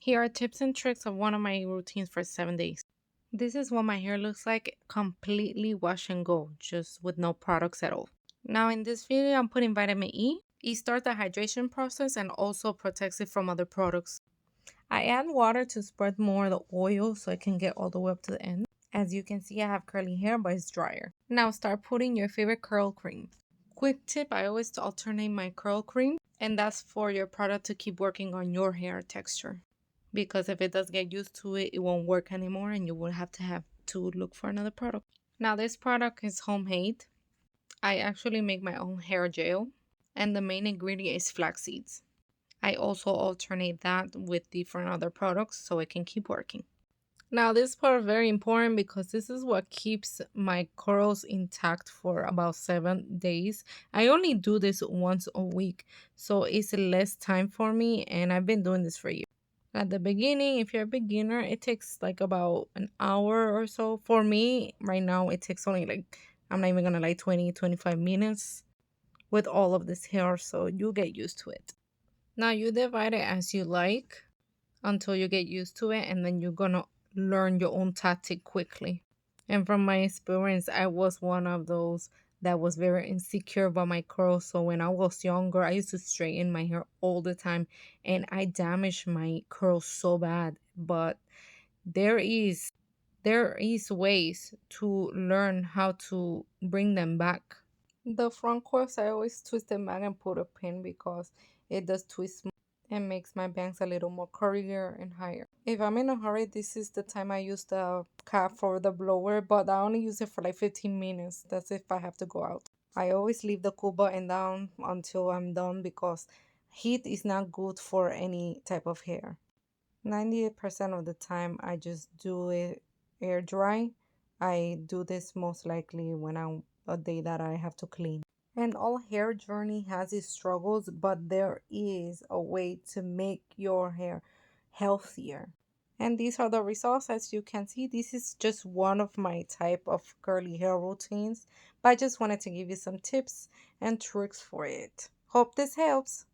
Here are tips and tricks of one of my routines for 7 days. This is what my hair looks like, completely wash and go, just with no products at all. Now in this video, I'm putting vitamin E. It starts the hydration process and also protects it from other products. I add water to spread more of the oil so it can get all the way up to the end. As you can see, I have curly hair, but it's drier. Now start putting your favorite curl cream. Quick tip, I always alternate my curl cream, and that's for your product to keep working on your hair texture. Because if it does get used to it, it won't work anymore and you will have to look for another product. Now this product is homemade. I actually make my own hair gel, and the main ingredient is flax seeds. I also alternate that with different other products so it can keep working. Now this part is very important because this is what keeps my curls intact for about 7 days. I only do this once a week, so it's less time for me, and I've been doing this for years. At the beginning, if you're a beginner, it takes like about an hour or so. For me, right now, it takes only like, I'm not even gonna like 20-25 minutes with all of this hair, so you get used to it. Now you divide it as you like until you get used to it, and then you're gonna learn your own tactic quickly. And from my experience, I was one of those that was very insecure about my curls. So when I was younger, I used to straighten my hair all the time, and I damaged my curls so bad. But there is there is ways to learn how to bring them back. The front course, I always twist them back and put a pin because it does twist and makes my bangs a little more curlier and higher. If I'm in a hurry, this is the time I use the cap for the blower, but I only use it for like 15 minutes. That's if I have to go out. I always leave the cool button down until I'm done because heat is not good for any type of hair. 98% of the time, I just do it air dry. I do this most likely when I'm a day that I have to clean. And all hair journey has its struggles, but there is a way to make your hair healthier. And these are the results. As you can see, this is just one of my type of curly hair routines, but I just wanted to give you some tips and tricks for it. Hope this helps.